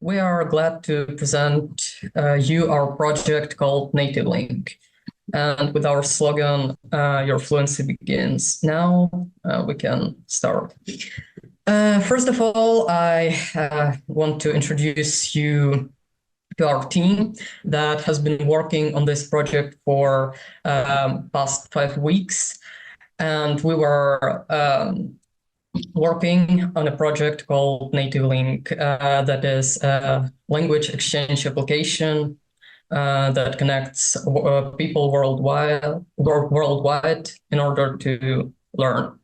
We are glad to present you our project called Native Link. And with our slogan, your fluency begins now, we can start. First of all, I want to introduce you to our team that has been working on this project for past 5 weeks. And we were working on a project called Native Link that is a language exchange application that connects people worldwide in order to learn.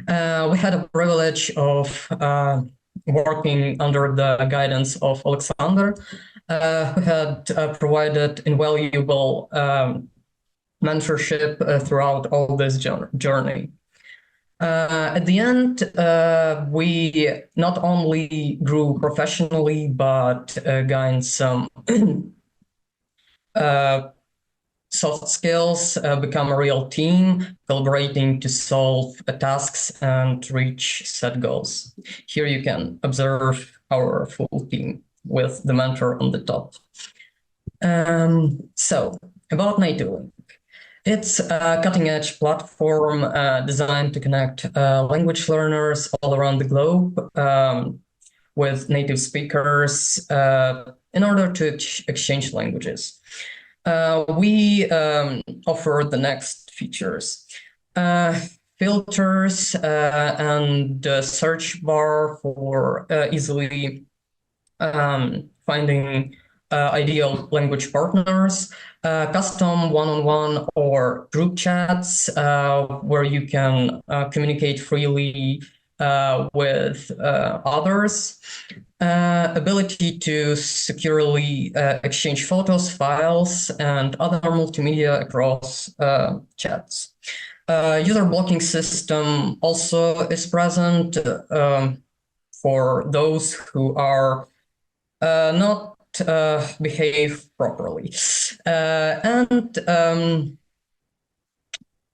We had a privilege of working under the guidance of Alexander, who had provided invaluable mentorship throughout all this journey. At the end, we not only grew professionally, but gained some soft skills, become a real team, collaborating to solve tasks and reach set goals. Here you can observe our full team with the mentor on the top. So, about Native Link. It's a cutting-edge platform designed to connect language learners all around the globe with native speakers in order to exchange languages. We offer the next features. Filters and a search bar for easily finding ideal language partners, custom one-on-one or group chats where you can communicate freely with others, ability to securely exchange photos, files, and other multimedia across chats. User blocking system also is present for those who are not behave properly.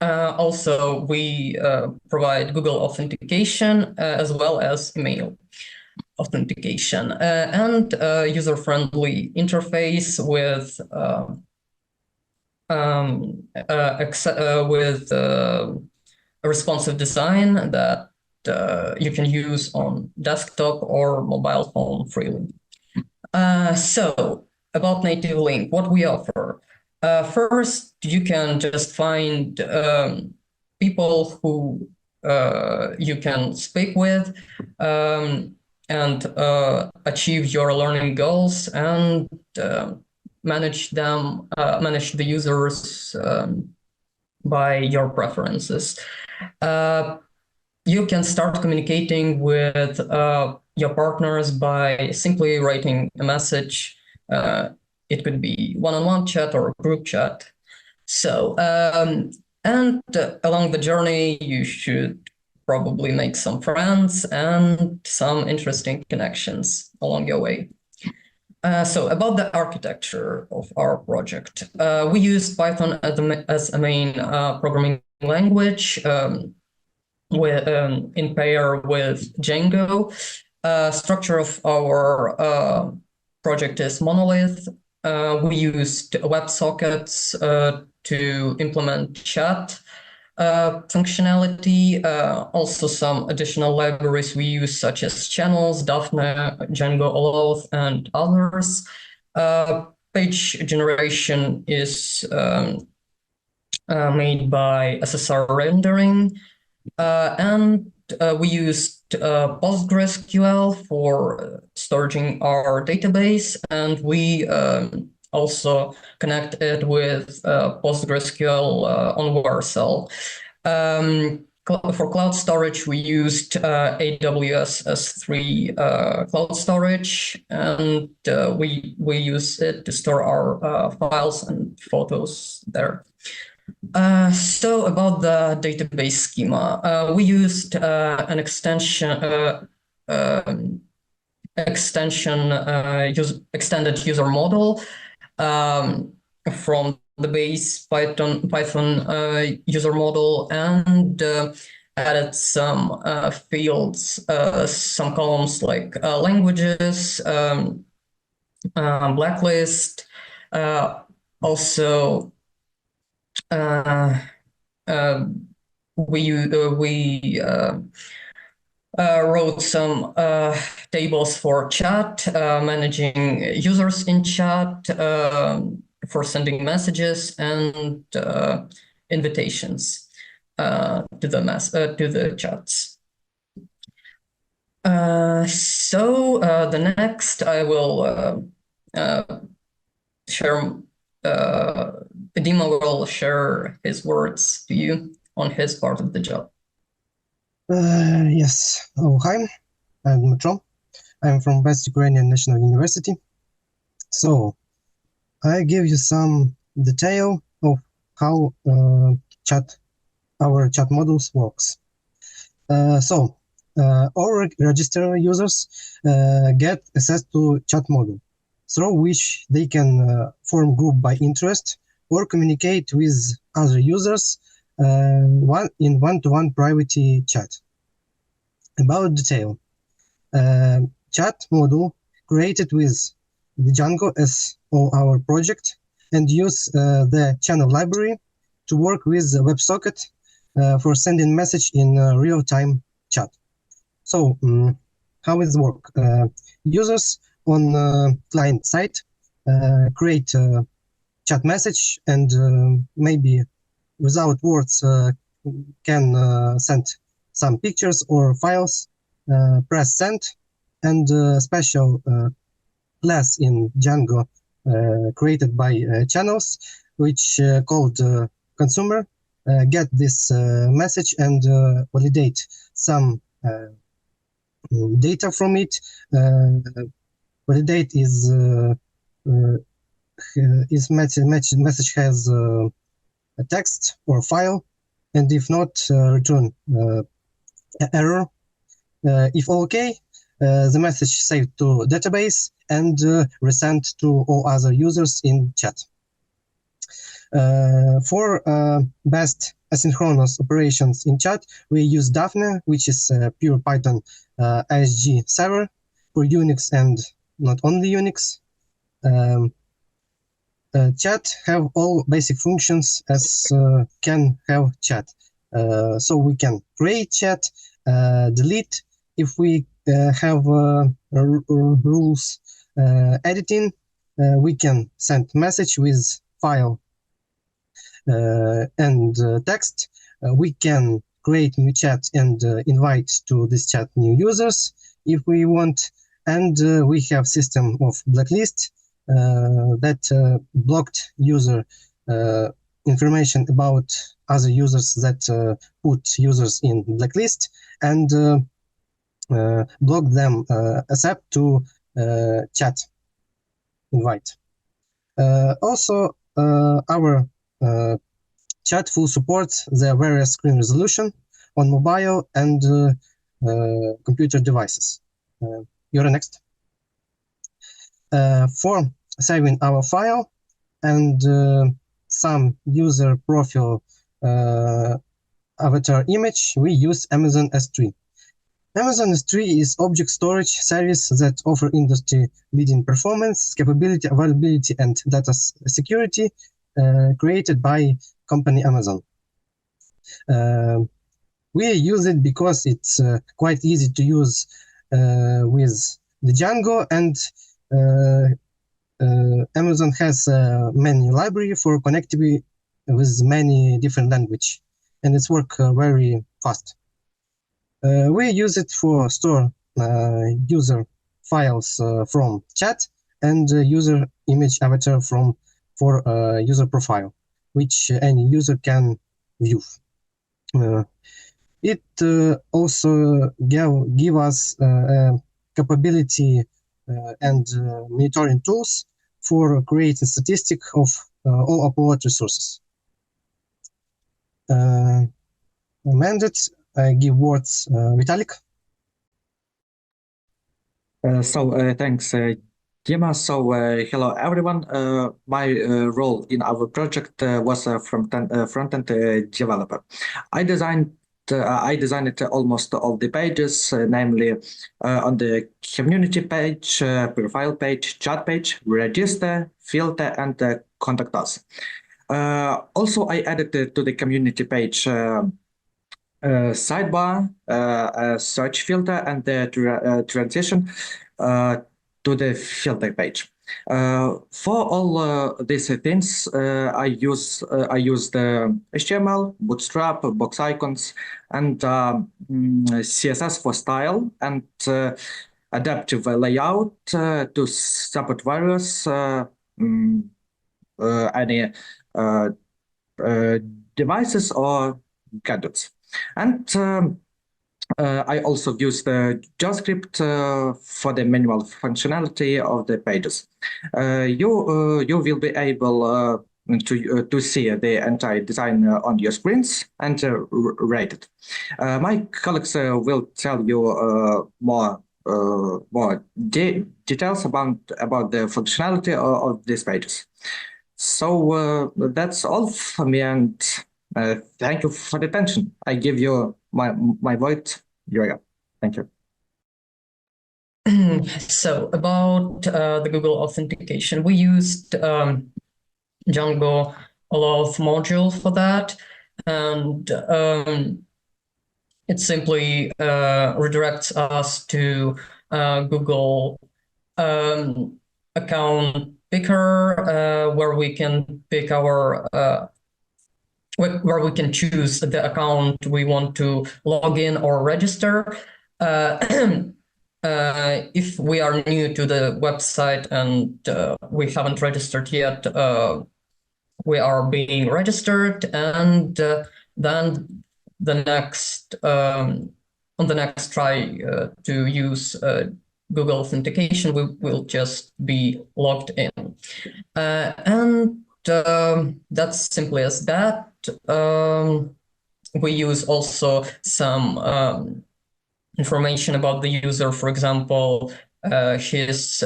Also, we provide Google authentication as well as email authentication and user-friendly interface with a responsive design that you can use on desktop or mobile phone freely. So, about Native Link, what we offer. First, you can just find people who you can speak with and achieve your learning goals and manage the users by your preferences. You can start communicating with your partners by simply writing a message. It could be one-on-one chat or group chat. So, and along the journey, you should probably make some friends and some interesting connections along your way. So about the architecture of our project, we use Python as a main programming language in pair with Django. Structure of our project is monolith. We used WebSockets to implement chat functionality. Also some additional libraries we use, such as Channels, Daphne, Django Oloth, and others. Page generation is made by SSR rendering. And we used PostgreSQL for storing our database, and we also connect it with PostgreSQL on Vercel. For cloud storage, we used AWS S3 cloud storage, and we use it to store our files and photos there. So about the database schema, we used an extended user model from the base Python user model, and added some fields, some columns like languages, blacklist. Also, uh, uh, we wrote some tables for chat, managing users in chat, for sending messages and invitations to the chats. The next I will share. Dima will share his words to you on his part of the job. Yes. Oh, hi. I'm Dmitro. I'm from West Ukrainian National University. So, I give you some detail of how our chat models works. All register users get access to chat module, through which they can form group by interest or communicate with other users in one-to-one private chat. About detail, chat module created with the Django as our project and use the channel library to work with WebSocket for sending message in real-time chat. So how it work? Users on client side create a chat message and maybe without words can send some pictures or files, press send, and special class in Django created by channels, which called consumer, get this message and validate some data from it. Validate is message has a text or file, and if not, return error. If okay, the message saved to database and resent to all other users in chat. For best asynchronous operations in chat, we use Daphne, which is a pure Python ISG server for Unix and not only Unix. Chat have all basic functions as can have chat. So we can create chat, delete if we have rules, editing, we can send message with file and text. We can create new chat and invite to this chat new users if we want. And we have system of blacklist that blocked user information about other users that put users in blacklist and block them accept to chat invite. Also, our chat full supports the various screen resolution on mobile and computer devices. You're next. For saving our file and some user profile avatar image, we use Amazon S3. Amazon S3 is object storage service that offer industry-leading performance, capability, availability, and data security created by company Amazon. We use it because it's quite easy to use with the Django, and Amazon has a many library for connectivity with many different language, and it's work very fast. We use it for store user files from chat and user image avatar for user profile, which any user can view. It also give us capability and monitoring tools for creating statistic of all upload resources. Amended, I give words Vitalik. Thanks, Dima. Hello, everyone. My role in our project was a front-end developer. I designed I designed almost all the pages, namely on the community page, profile page, chat page, register, filter, and contact us. Also, I added to the community page sidebar, a search filter, and the transition to the filter page. For all these things, I use the HTML, Bootstrap, box icons, and CSS for style and adaptive layout to support various any devices or gadgets. And I also use the JavaScript for the manual functionality of the pages. You will be able to see the entire design on your screens and rate it. My colleagues will tell you more details about the functionality of these pages. So that's all for me, and thank you for the attention. I give you my vote, Julia. Thank you. So about the Google authentication, we used Django Auth module for that, and it simply redirects us to Google account picker, where we can pick our where we can choose the account we want to log in or register. If we are new to the website and we haven't registered yet, we are being registered, and then the next on the next try to use Google authentication, we will just be logged in, and that's simply as that. We use also some information about the user, for example, his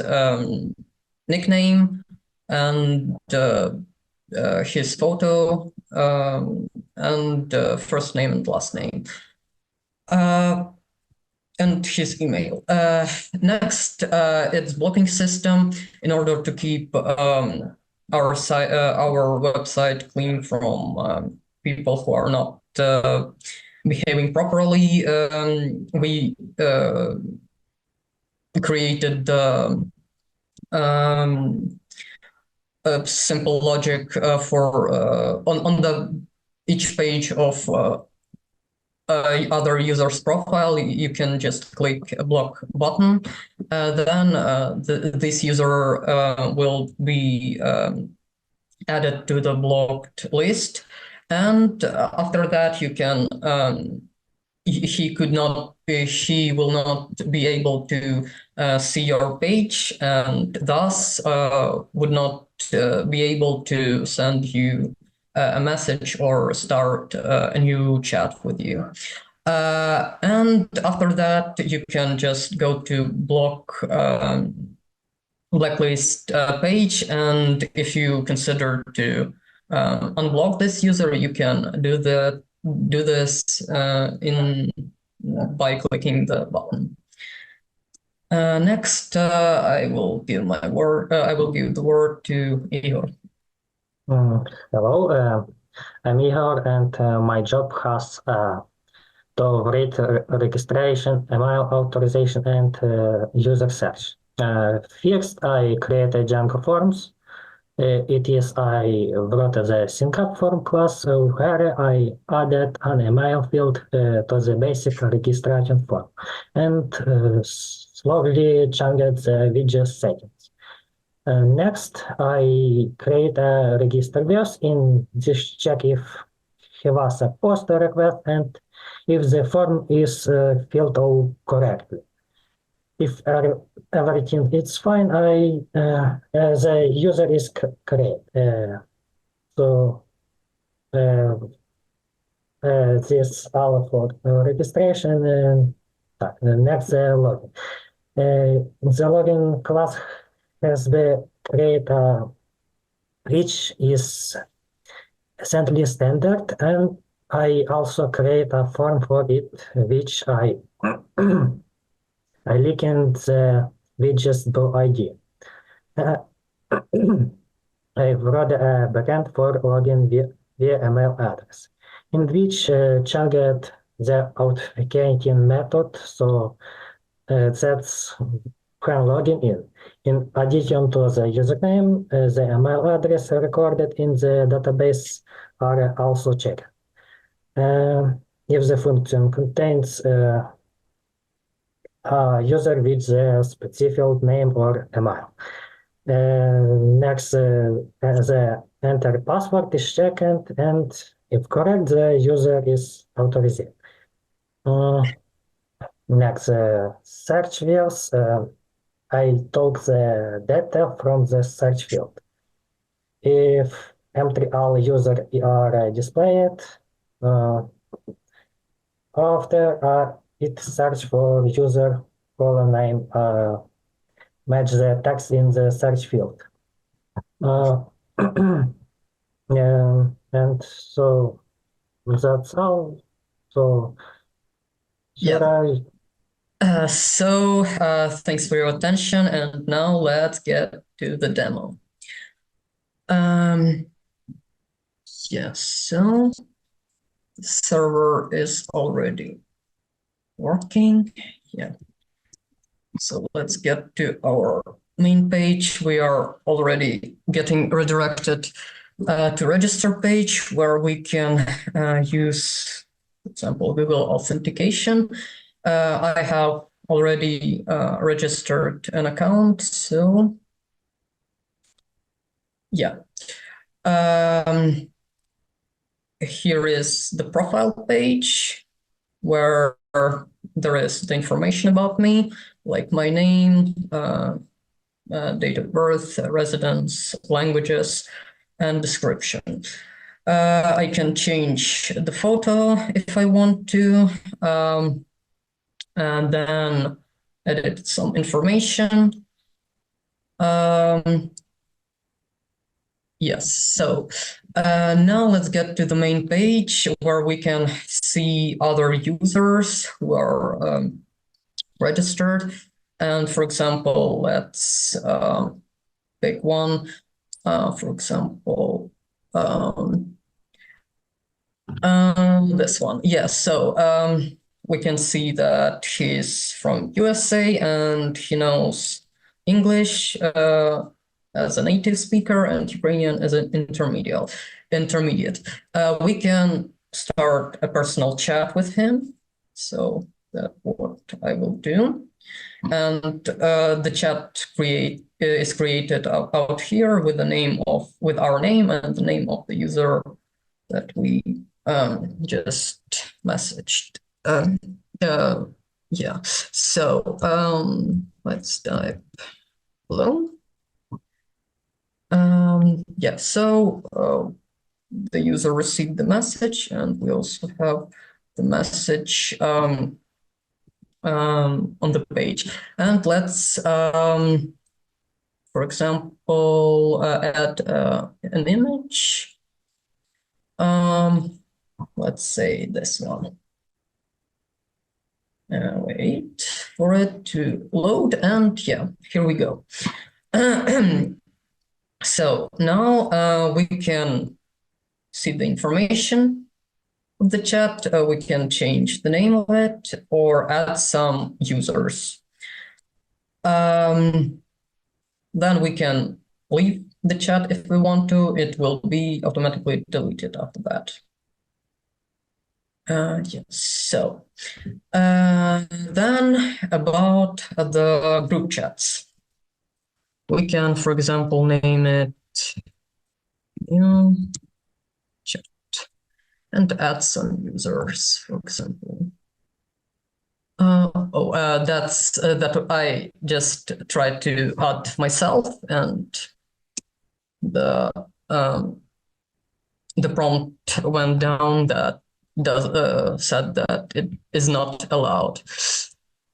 nickname and his photo and first name and last name, and his email. Next, it's blocking system in order to keep our website clean from people who are not behaving properly. We created a simple logic for on the each page of other user's profile. You can just click a block button. Then this user will be added to the blocked list. And after that, you can he will not be able to see your page, and thus would not be able to send you a message or start a new chat with you. And after that, you can just go to blacklist page, and if you consider to unblock this user, you can do this by clicking the button. Next, I will give the word to Igor. Hello, I'm Igor, and my job has to read registration, email authorization, and user search. First, I created Django forms. I brought the sync-up form class where I added an email field to the basic registration form, and slowly changed the widget settings. Next, I create a register views. In this, check if he was a post request and if the form is filled out correctly. If everything is fine, the user is correct. This all for registration. And the next login. The login class has been created, which is essentially standard, and I also create a form for it, which I I link in the widgets ID. Uh, I wrote a backend for login via email address, in which changed the authenticating method so that's can login in. In addition to the username, the email address recorded in the database are also checked. If the function contains a user with the specific name or email. Next, the enter password is checked, and if correct, the user is authorized. Next, search fields. I took the data from the search field. If empty all users are displayed, after it search for user column name, match the text in the search field. And so that's all. So should Yeah. I? Thanks for your attention, and now let's get to the demo. Yeah, so the server is already working. Yeah. So let's get to our main page. We are already getting redirected to register page where we can use, for example, Google authentication. I have already registered an account, so yeah. Here is the profile page where there is the information about me, like my name, date of birth, residence, languages, and description. I can change the photo if I want to, and then edit some information. Yes, so now let's get to the main page where we can see other users who are registered. And for example, let's pick one. For example, this one. Yes, so we can see that he's from USA and he knows English as a native speaker and Ukrainian as an intermediate. We can start a personal chat with him. So that's what I will do. And the chat is created out here with our name and the name of the user that we just messaged. Yeah, so let's type hello. Yeah, so the user received the message, and we also have the message on the page. And let's, for example, add an image. Let's say this one. Wait for it to load, and yeah, here we go. So now we can see the information of the chat. We can change the name of it or add some users. Then we can leave the chat if we want to. It will be automatically deleted after that. Yes, so then about the group chats. We can, for example, name it chat and add some users, for example. That's that I just tried to add myself, and the prompt went down that said that it is not allowed.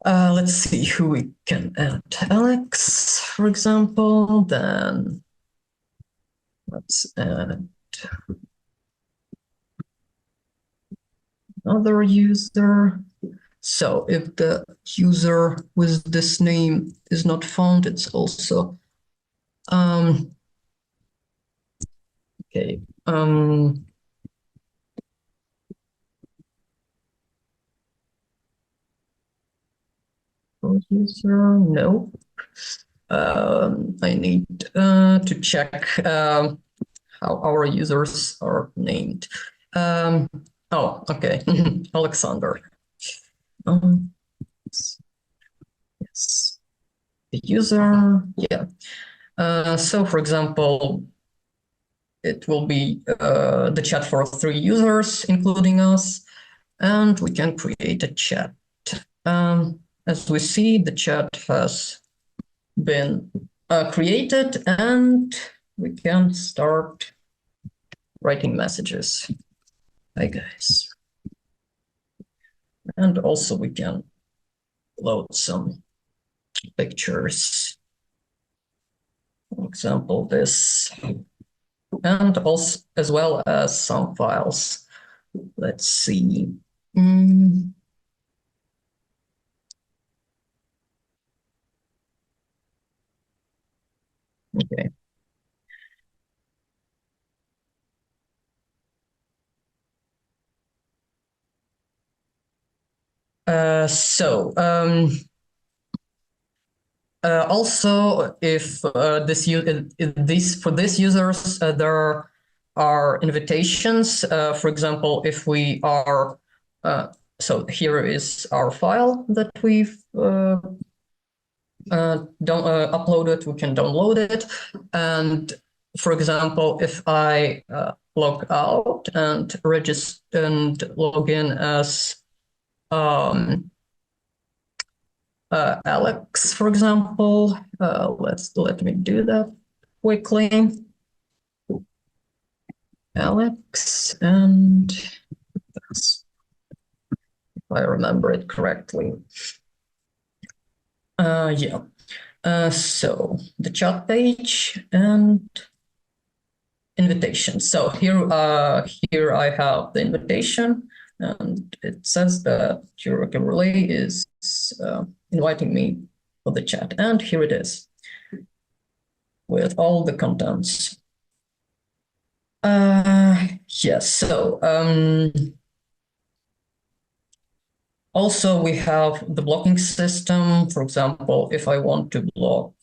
Let's see who we can add. Alex, for example. Then let's add other user. So if the user with this name is not found, it's also okay. User, no. I need to check how our users are named. Oh, okay, Alexander. Yes, the user, yeah. So for example, it will be the chat for 3 users, including us, and we can create a chat. As we see, the chat has been created, and we can start writing messages. Hi guys. And also we can load some pictures. For example, this, and also as well as some files. Let's see. Okay. Also, if for these users there are invitations. For example, if we are so here is our file that we've uploaded. We can download it, and for example, if I log out and register and log in as Alex, for example, let me do that quickly. Alex, and if I remember it correctly. Yeah. So the chat page and invitation. So here I have the invitation, and it says that Eureka Relay is inviting me for the chat, and here it is with all the contents. Yes. So also we have the blocking system. For example, if I want to block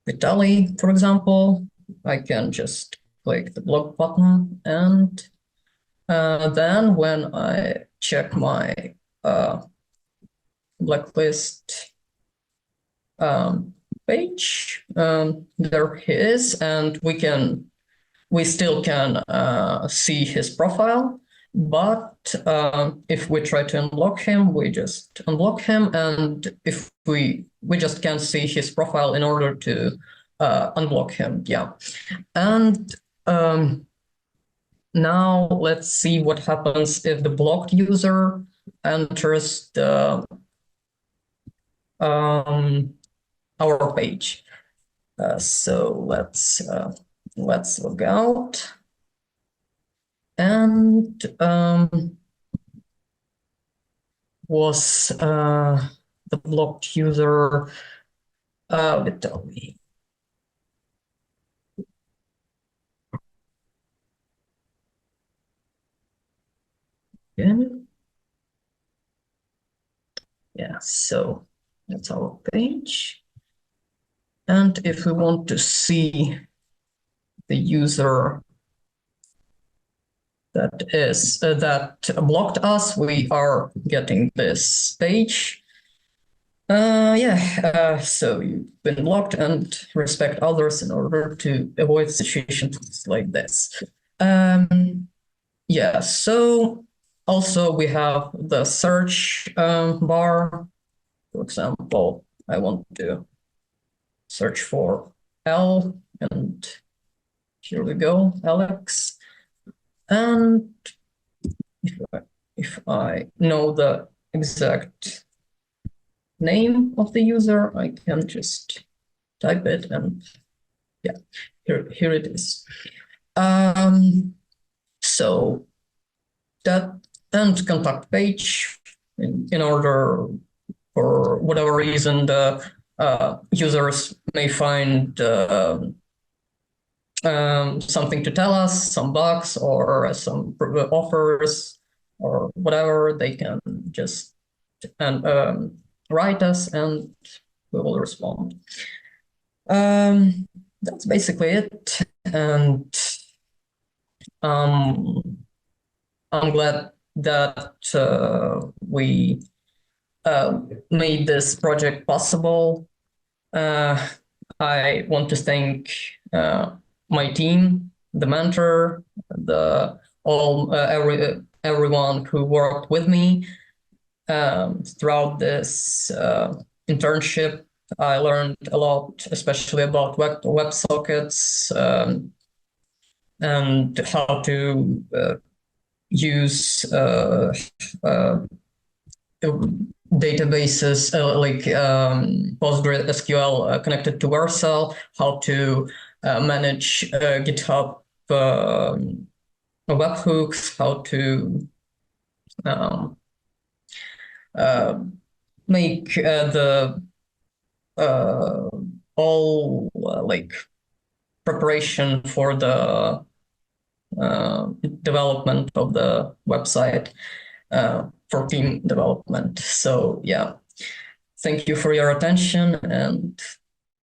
Vitaly, for example, I can just click the block button, and then when I check my blacklist page, there he is, and we still can see his profile. But if we try to unblock him, we just unblock him, and if we just can't see his profile in order to unblock him. Yeah, and now let's see what happens if the blocked user enters the our page. So let's log out. And was the blocked user Vitaly. Yeah, so that's our page. And if we want to see the user that blocked us, we are getting this page. So you've been blocked, and respect others in order to avoid situations like this. Yeah, so also we have the search bar. For example, I want to search for L, and here we go, Alex. And if I know the exact name of the user, I can just type it, and yeah, here it is. So that and contact page in order for whatever reason the users may find something to tell us, some bugs or some offers or whatever, they can just write us and we will respond. That's basically it. And I'm glad that we made this project possible. I want to thank my team, the mentor, everyone who worked with me throughout this internship. I learned a lot, especially about WebSockets and how to use databases like PostgreSQL connected to Vercel, how to manage GitHub webhooks, how to make the all like preparation for the development of the website for team development. So yeah, thank you for your attention and